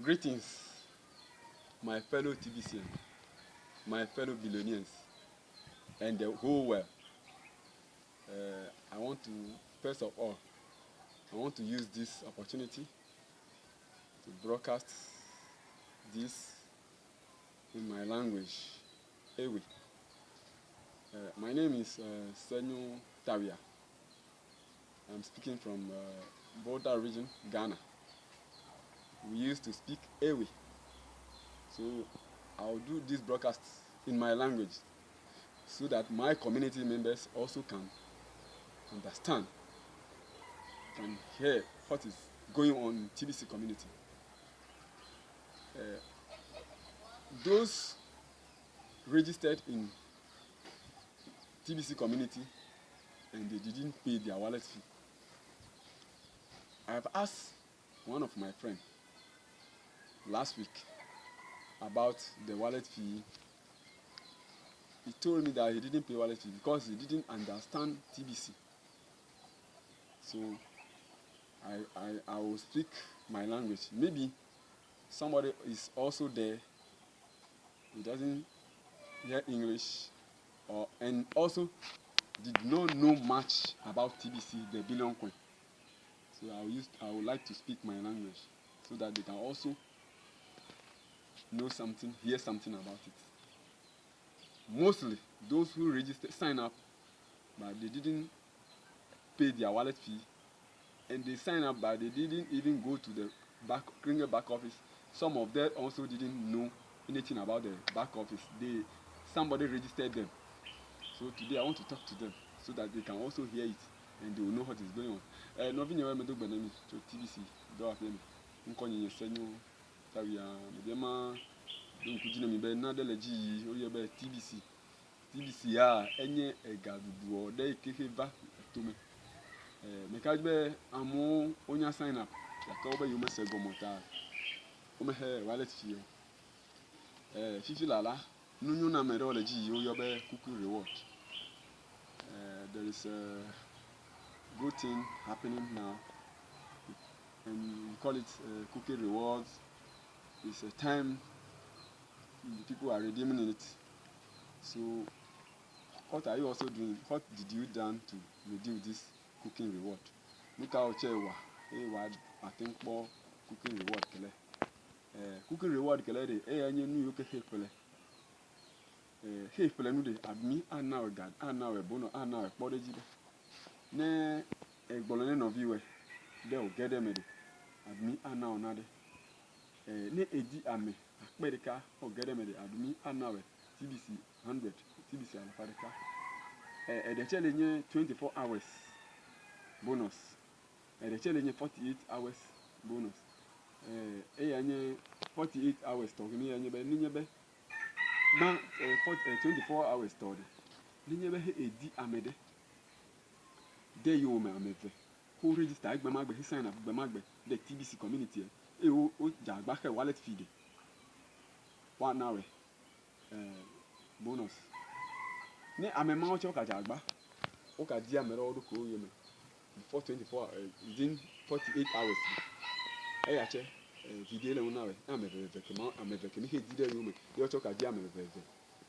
Greetings, my fellow TBCN, my fellow billionaires, and the whole world. I want to, first of all, I want to use this opportunity to broadcast this in my language, Ewe. My name is Senyo Tawia. I'm speaking from Volta region, Ghana. We used to speak Ewe. So I'll do this broadcast in my language so that my community members also can understand, can hear what is going on in TBC community. Those registered in TBC community and they didn't pay their wallet fee. I have asked one of my friends last week about the wallet fee. He told me that he didn't pay wallet fee because he didn't understand TBC. So I will speak my language. Maybe somebody is also there, he doesn't hear English, and also did not know much about TBC, the billion coin. So I would like to speak my language so that they can also know something, hear something about it. Mostly those who sign up, but they didn't pay their wallet fee, and they sign up but they didn't even go to the back office. Some of them also didn't know anything about the back office. Somebody registered them. So today I want to talk to them so that they can also hear it and they will know what is going on. Nothing you ever do benemi to TBC. Do have them. Nkonye senyo tawia medema do kujina mi be na de leji o ye be TBC. TBC a enye egadudu o de kekeva to me. Mekajbe amu onya sign up. Yaka obe yume se gomota. Ome he wallet fee. Fifi lala nunyu na mere o leji o ye be kuku reward. There is a good thing happening now, and we call it cookie rewards. It's a time people are redeeming it. So what are you also doing? What did you done to redeem this cooking reward? Look out, Chewa. I think more cooking reward. Cooking reward, and you knew you can help. Hey, Pelanude, admi, and now a god, and now a bono, and now a body. Ne egbolone no viwe de o gede mede admi ana onade ne edi ame akpedeka o gede mede admi ana we TBC 100 TBC alfareka de chele nye 24 hours bonus de chele nye 48 hours bonus ya nye 48 hours to ni nye be ni nye be na 24 hours to de ni nye be edi amede de yo me ameve who register agbamagbe he sign up agbamagbe the TBC community o jagba ke wallet fee de 1 hour bonus ne amema o che o ka jagba o ka di amere o do ko yo me before 24 within 48 hours ya che video le una we ameve ke mi he di de yo me yo che o ka di ameve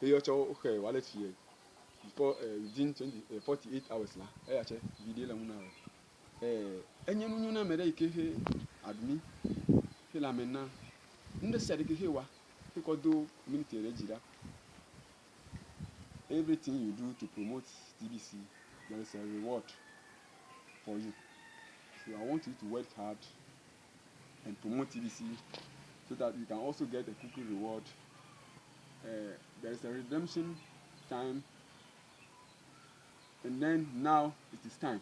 yo che o ke wallet fee before within 48 hours la che video la una enye nunyu na mere ike he admi he la mena nde sere ke he wa he ko do community rejira. Everything you do to promote TBC, there is a reward for you. So I want you to work hard and promote TBC so that you can also get a cookie reward. There is a redemption time, and then now it is time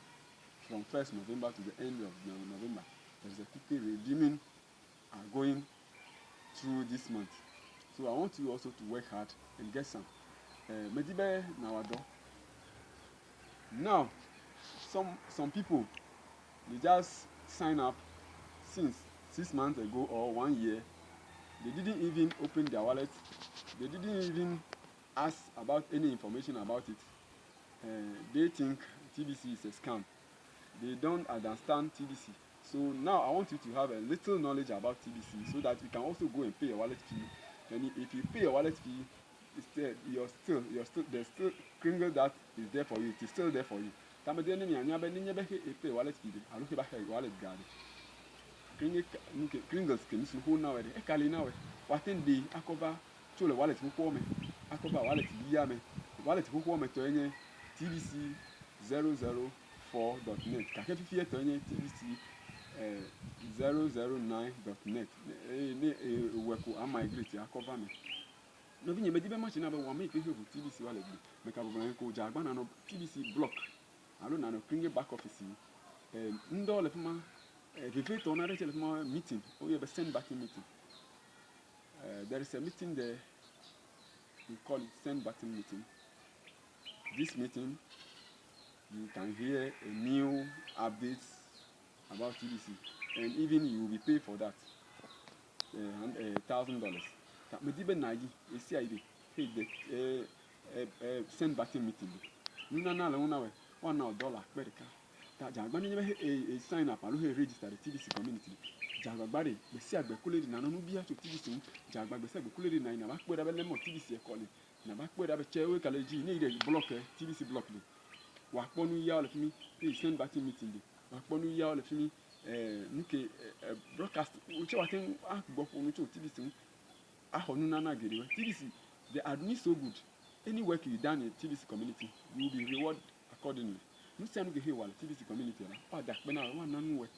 from 1st November to the end of November. There is a cookie redeeming going through this month. So I want you also to work hard and get some. Medibe nawado. Now, some people they just sign up since 6 months ago or 1 year. They didn't even open their wallet. They didn't even ask about any information about it. They think TBC is a scam. They don't understand TBC. So now I want you to have a little knowledge about TBC so that you can also go and pay a wallet fee. And if you pay a wallet fee, instead you're still there's still Kringle that is there for you. It is still there for you. Tamade ni anya be ni be pay wallet fee. I look back at wallet guard. Kringles can so who now e kali now. What in the akoba chole wallet mu ko me. Akoba wallet biya me. Wallet mu ko me to enye TBC 004.net. Ka ke fifie to enye TBC 009.net. Weku a migrate akoba me. No bi nyeme di be machine na be wa make he TBC wallet bi. Me ka bo ko jagba na no TBC block. Alo na no Kringle back office. Ndo le fuma Vivate on a meeting. Oh, you have a send button meeting. There is a meeting there. We call it send button meeting. This meeting, you can hear a new updates about TBC, and even you will be paid for that. $1,000. That may be nagi. You see, I did. Hey, send button meeting. You know now, $1 credit card. Jagba ni a sign up alo register the TBC community. Jagba gbare be si agbekule di na no bia to TBC jagba be si agbekule di na ina ba kpe da be lemo TBC e call na ba kpe da be chewe kaleji ni ide block TBC block ni wa ponu ya ole fimi e send back meeting di wa ponu ya ole fimi nuke broadcast o che wa tin agbo funu to TBC ahonu na na gere we TBC the admin so good any work you done in TBC community you will be rewarded accordingly. Nusi anu gehe wala TBC community la pada pena wa nanu we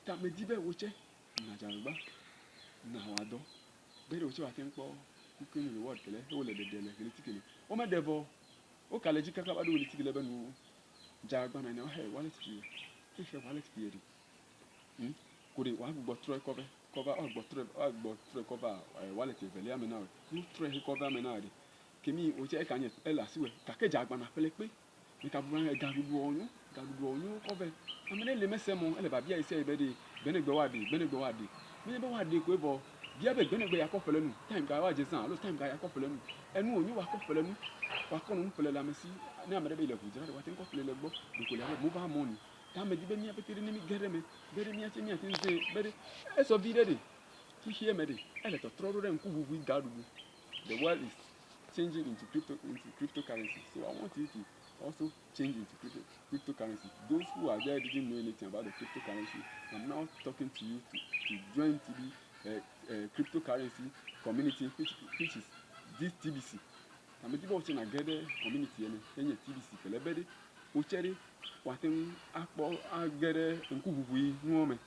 ta me dibe woche na jagba na wado bere woche wa tenpo kukuni reward kele o le dedele kele tikele o me debo o kaleji kaka bado le tikele benu jagba na na he wala tikele e she wala tikele kuri wa gbo tro cover o gbo tro cover wala tikele ya me na we tro he cover me na de kemi woche e kanye ela siwe ka ke jagba na pele pe Mika buwan garubu onyo cover. Amene le mesemo ele ba bia ise ebede benegbe wade. Mene be wade ko ebo bia be benegbe yakofele nu. Time ga waje san, lo time ga yakofele nu. Enu onyo wakofele nu. Wakonu nfele la mesi na amede be le kujira wa ten kofele le gbo. Ko le ha mobile money. Ta me di be mi apetiri ni mi gere mi ati nze bere eso vide de. Ki hie me de. Ele to troro re nku bubu garubu. The world is changing into cryptocurrency. So I want you to also change into cryptocurrency. Those who are there didn't know anything about the cryptocurrency. I'm now talking to you to join cryptocurrency community, which is this TBC. I'm watching a gather community and TBC. Kelebede, Ucheri, Watem, Akbo, Agere, and Kubu, woman.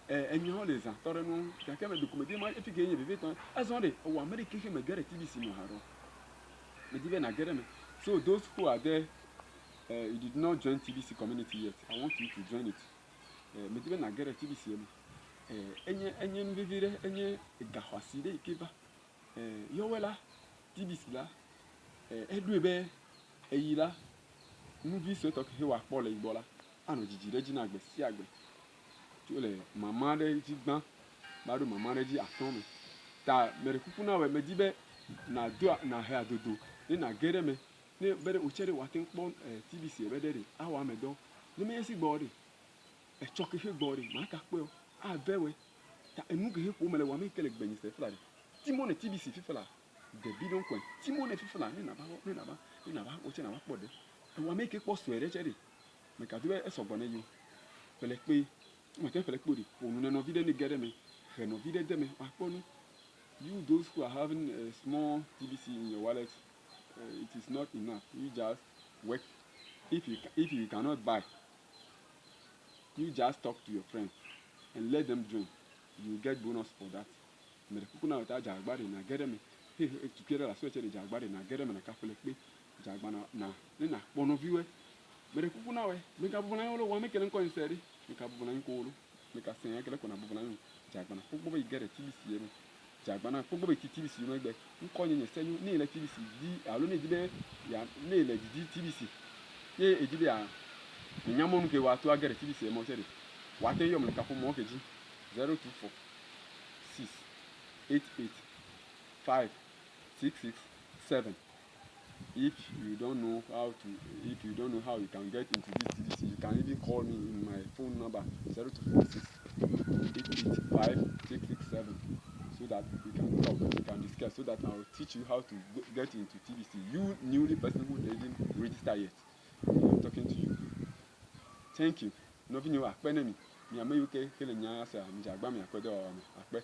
And you always are Torano, can come and document my efficacy. As only, oh, American may get a TBC no haro. Mediven Academy. So those who are there, you did not join TBC community yet. I want you to join it. Mediven Academy TBC. Enye nvivire enye gahwaside ikeba. Yowela TBC la. Edwebe eyila. Nubi so talk hewa pole ibola. Ano jijire jina agbe si agbe. Tole mama de jigban. Bado mama de ji atome. Ta merekuku na we medibe na do na ha dodo. Ni na gere me ni bere uchere watin kpon TBC ebedere awa medo ni me yesi gbori e choke he gbori ma ka pe o a bewe ta enu ge he ko mele wa me kele gbenyi se fla de timone TBC fifla de bidon kwen timone fifla ni na ba uche na ba pode e wa me ke po so ere chere me ka duwe e so gbone yo pele pe me ke pele kpori onu no vide ni gere me he no vide de me wa ponu you those who are having a small TBC in your wallet it is not enough. You just work. If you cannot buy, you just talk to your friends and let them join. You get bonus for that. Me kuku na ta jagbare na gere me. He together la switch the jagbare na gere me na kafele pe jagbana na bono viwe. Me kuku na we me ka bubuna yolo wa me kelen ko inseri. Me ka bubuna nko lo. Me ka sen akele ko na bubuna yo jagbana. Kuku bo igere TBC yero. Jagbana kpogbo be TBC no egbe nko nyenye senyu ni ile TBC di alo ne dibe ya ne ile di TBC ye ejibe a nyamo nke wa to agere TBC e mo chere wa te yom ka fo mo keji 024 688 5667. If you don't know how you can get into this TBC, you can even call me in my phone number 0246 885-667 so that we can talk, we can discuss, so that I'll teach you how to get into TVC. You newly person who didn't register yet, I'm talking to you. Thank you. Nothing you are penny. Mi ame UK kele nya sa mi jagba mi akwedo akpe.